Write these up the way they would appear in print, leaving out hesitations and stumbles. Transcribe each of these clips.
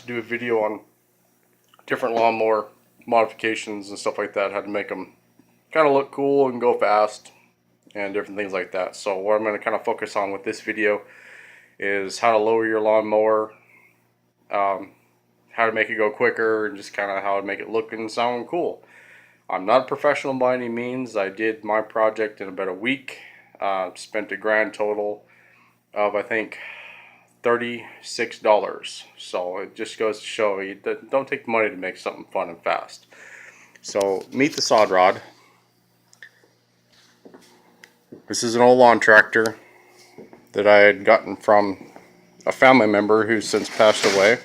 to do a video on different lawnmower modifications and stuff like that, how to make them kind of look cool and go fast and different things like that. So what I'm going to kind of focus on with this video is how to lower your lawnmower, how to make it go quicker, and just kind of how to make it look and sound cool. I'm not a professional by any means. I did my project in about a week. Spent a grand total of, I think, $36. So it just goes to show you that don't take money to make something fun and fast. So meet the sod rod. This is an old lawn tractor that I had gotten from a family member who's since passed away.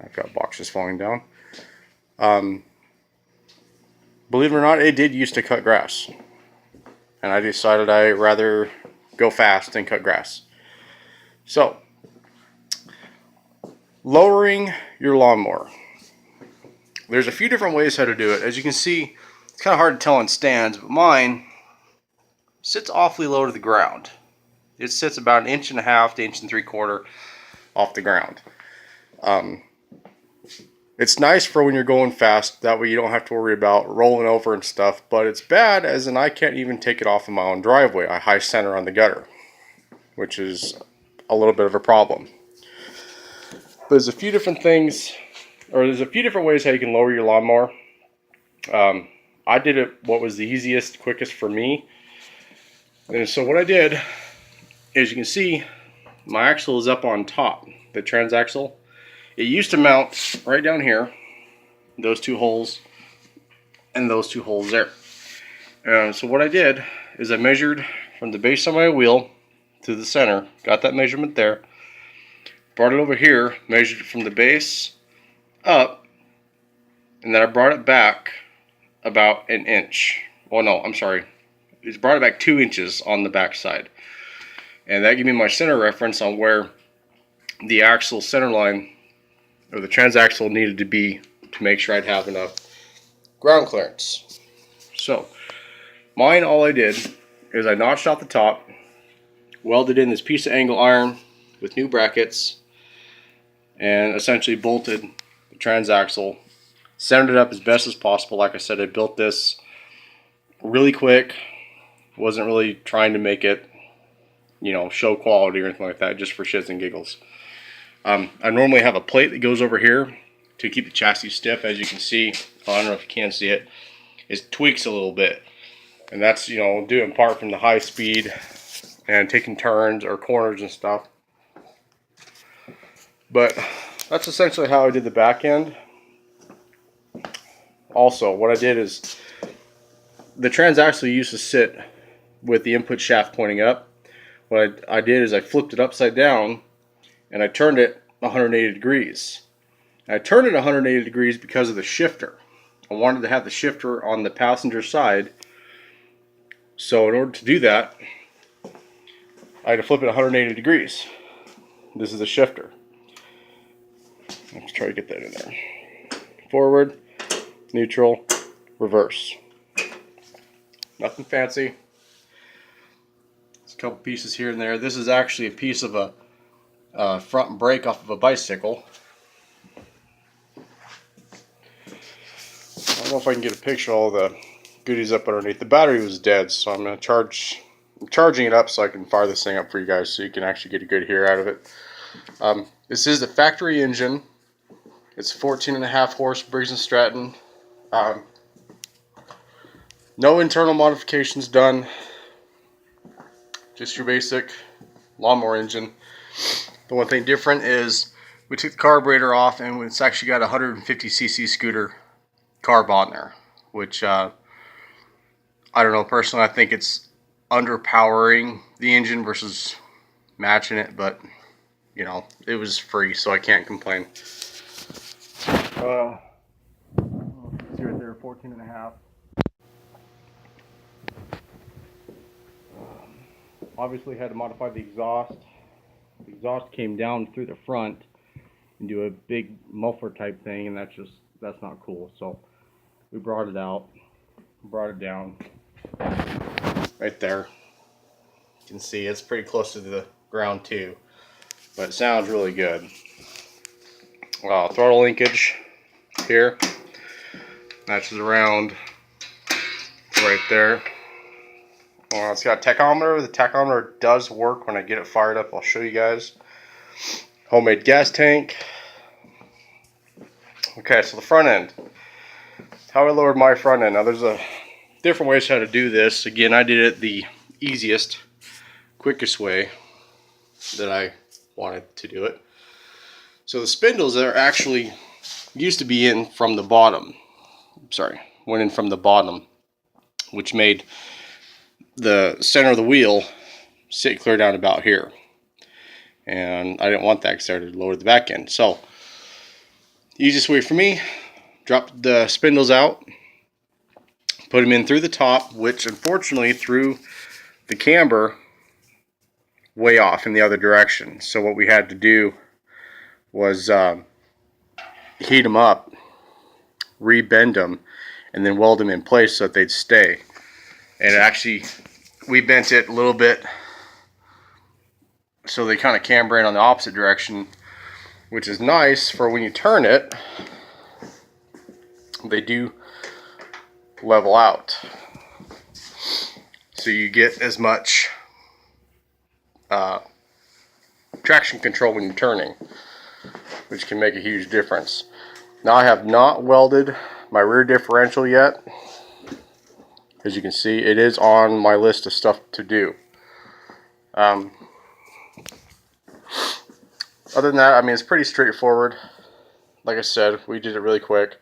I've got boxes falling down. Believe it or not, it did used to cut grass. And I decided I'd rather go fast than cut grass. So, lowering your lawnmower. There's a few different ways how to do it. As you can see, it's kind of hard to tell on stands, but mine sits awfully low to the ground. It sits about 1.5 inches to 1.75 inches off the ground. It's nice for when you're going fast, that way you don't have to worry about rolling over and stuff, but it's bad as in I can't even take it off of my own driveway. I high center on the gutter, which is a little bit of a problem. But there's a few different things, or there's a few different ways how you can lower your lawnmower. I did it what was the easiest, quickest for me. And so what I did, as you can see, my axle is up on top, the transaxle. It used to mount right down here, those two holes, and those two holes there. So what I did is I measured from the base of my wheel to the center, got that measurement there, brought it over here, measured from the base up, and then I brought it back about 1 inch. Well, no, I'm sorry. It's brought it back 2 inches on the back side. And that gave me my center reference on where the axle center line, or the transaxle, needed to be to make sure I'd have enough ground clearance. So mine, all I did is I notched out the top, welded in this piece of angle iron with new brackets, and essentially bolted the transaxle, centered it up as best as possible. Like I said, I built this really quick, wasn't really trying to make it, you know, show quality or anything like that, just for shits and giggles. I normally have a plate that goes over here to keep the chassis stiff. As you can see, I don't know if you can see it, it tweaks a little bit. And that's, you know, due in part from the high speed and taking turns or corners and stuff. But that's essentially how I did the back end. Also, what I did is the transaxle used to sit with the input shaft pointing up. What I did is I flipped it upside down and I turned it 180 degrees. I turned it 180 degrees because of the shifter. I wanted to have the shifter on the passenger side. So in order to do that, I had to flip it 180 degrees. This is the shifter. Let's try to get that in there. Forward, neutral, reverse. Nothing fancy. There's a couple pieces here and there. This is actually a piece of a front and brake off of a bicycle. I don't know if I can get a picture of all the goodies up underneath. The battery was dead, so I'm charging it up so I can fire this thing up for you guys so you can actually get a good hear out of it. This is the factory engine. It's 14.5 horse Briggs & Stratton. No internal modifications done. Just your basic lawnmower engine. The one thing different is we took the carburetor off and it's actually got a 150cc scooter carb on there, which I don't know, personally I think it's underpowering the engine versus matching it, but you know, it was free, so I can't complain. See right there, 14.5. Obviously had to modify the exhaust. The exhaust came down through the front and do a big muffler type thing, and that's not cool. So we brought it out, brought it down right there. You can see it's pretty close to the ground too, but it sounds really good. throttle linkage here. Matches around right there. It's got a tachometer. The tachometer does work when I get it fired up. I'll show you guys. Homemade gas tank. Okay, so the front end. How I lowered my front end. Now there's a different ways how to do this. Again, I did it the easiest, quickest way that I wanted to do it. So the spindles are actually used to be in from the bottom. Sorry, went in from the bottom, which made the center of the wheel sit clear down about here. And I didn't want that because I already lowered the back end. So the easiest way for me, drop the spindles out, put them in through the top, which unfortunately threw the camber way off in the other direction. So what we had to do was heat them up, re-bend them, and then weld them in place so that they'd stay. And actually, we bent it a little bit so they kind of camber in on the opposite direction, which is nice for when you turn it, they do level out. So you get as much traction control when you're turning, which can make a huge difference. Now I have not welded my rear differential yet. As you can see, it is on my list of stuff to do. Other than that, I mean, it's pretty straightforward. Like I said, we did it really quick,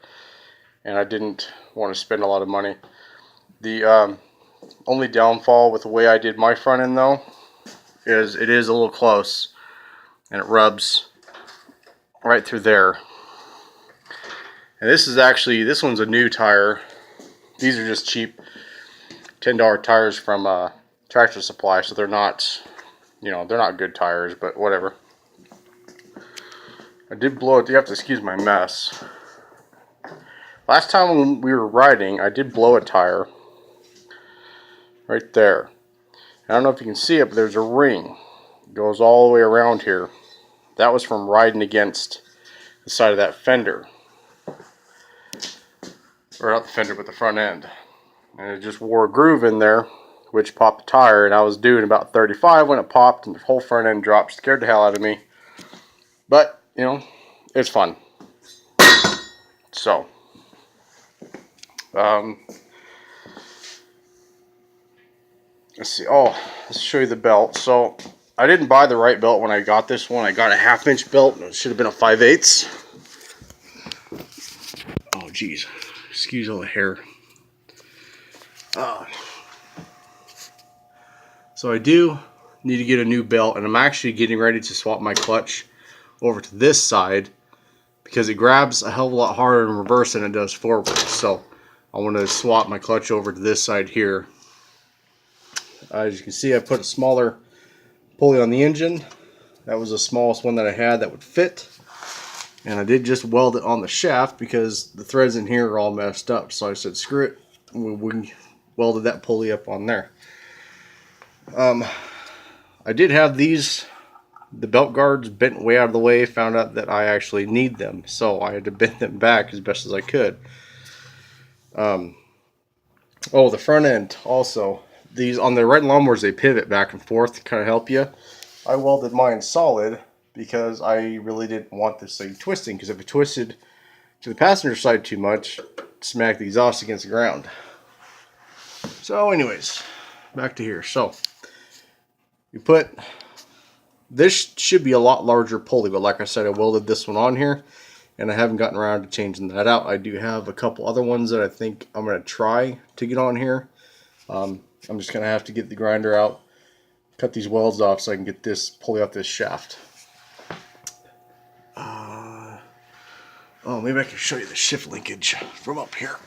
and I didn't want to spend a lot of money. The only downfall with the way I did my front end, though, is it is a little close, and it rubs right through there. And this one's a new tire. These are just cheap $10 tires from Tractor Supply, so they're not, they're not good tires, but whatever. I did blow it. You have to excuse my mess. Last time when we were riding, I did blow a tire right there. I don't know if you can see it, but there's a ring. It goes all the way around here. That was from riding against the side of that fender. Or not the fender, but the front end. And it just wore a groove in there, which popped the tire. And I was doing about 35 when it popped, and the whole front end dropped. Scared the hell out of me. But, it's fun. So, let's see. Oh, let's show you the belt. So, I didn't buy the right belt when I got this one. I got a 1/2 inch belt. It should have been a 5/8. Oh, geez. Excuse all the hair. So I do need to get a new belt, and I'm actually getting ready to swap my clutch over to this side because it grabs a hell of a lot harder in reverse than it does forward. So I want to swap my clutch over to this side here. As you can see, I put a smaller pulley on the engine. That was the smallest one that I had that would fit. And I did just weld it on the shaft because the threads in here are all messed up. So I said, screw it. We welded that pulley up on there. I did have the belt guards bent way out of the way. Found out that I actually need them. So I had to bend them back as best as I could. Oh, the front end also. These on the red lawnmowers, they pivot back and forth to kind of help you. I welded mine solid because I really didn't want this thing twisting, because if it twisted to the passenger side too much, smack the exhaust against the ground. So anyways, back to here. So you put, this should be a lot larger pulley, but like I said, I welded this one on here, and I haven't gotten around to changing that out. I do have a couple other ones that I think I'm going to try to get on here. I'm just going to have to get the grinder out, cut these welds off so I can get this pulley off this shaft. Oh, maybe I can show you the shift linkage from up here.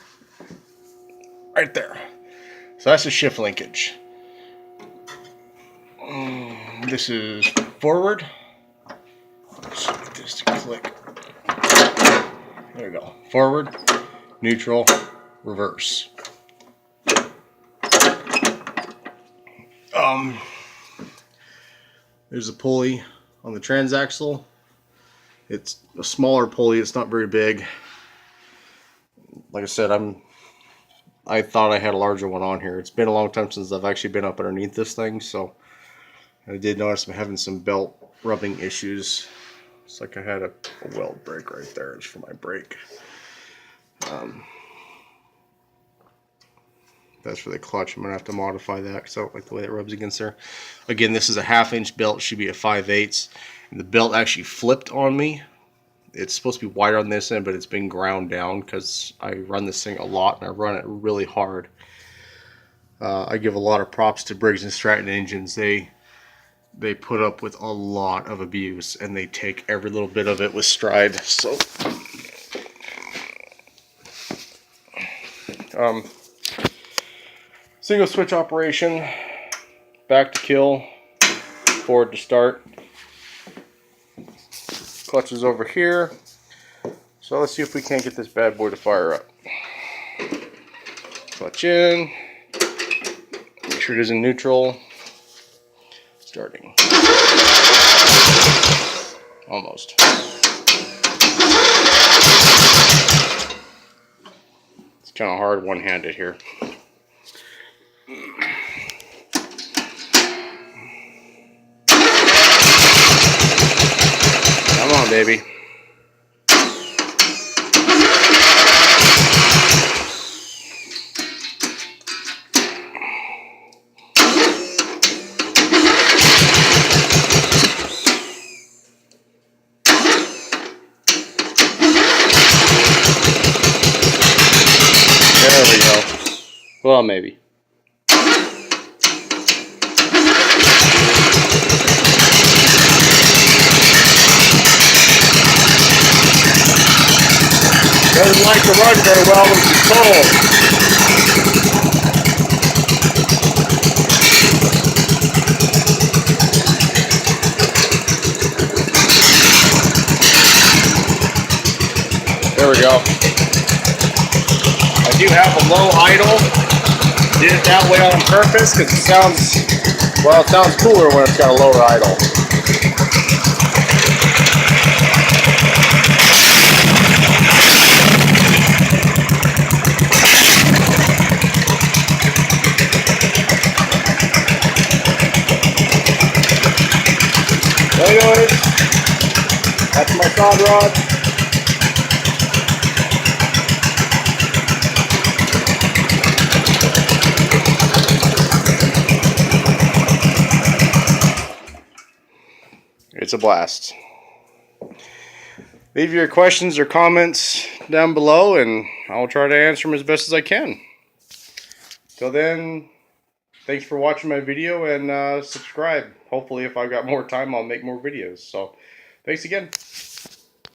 Right there. So that's the shift linkage. This is forward. Let's get this to click. There we go. Forward, neutral, reverse. There's a pulley on the transaxle, It's a smaller pulley. It's not very big. Like I said, I thought I had a larger one on here. It's been a long time since I've actually been up underneath this thing, so I did notice I'm having some belt rubbing issues. It's like I had a weld break right there. It's for my brake. That's for the clutch. I'm going to have to modify that because I don't like the way it rubs against there. Again, this is a 1/2 inch belt. It should be a 5/8. And the belt actually flipped on me. It's supposed to be wider on this end, but it's been ground down because I run this thing a lot and I run it really hard. I give a lot of props to Briggs & Stratton engines. They put up with a lot of abuse and they take every little bit of it with stride. So single switch operation, back to kill, forward to start. Clutch is over here. So let's see if we can't get this bad boy to fire up. Clutch in, make sure it is in neutral. Starting. Almost. It's kind of hard one-handed here. Come on, baby. There we go. Well, maybe. Doesn't like to run very well when it's cold. There we go. I do have a low idle. Did it that way on purpose because it sounds cooler when it's got a lower idle. Anyways, that's my sod rod. It's a blast. Leave your questions or comments down below and I'll try to answer them as best as I can. Till then, thanks for watching my video and subscribe. Hopefully if I've got more time I'll make more videos. So thanks again.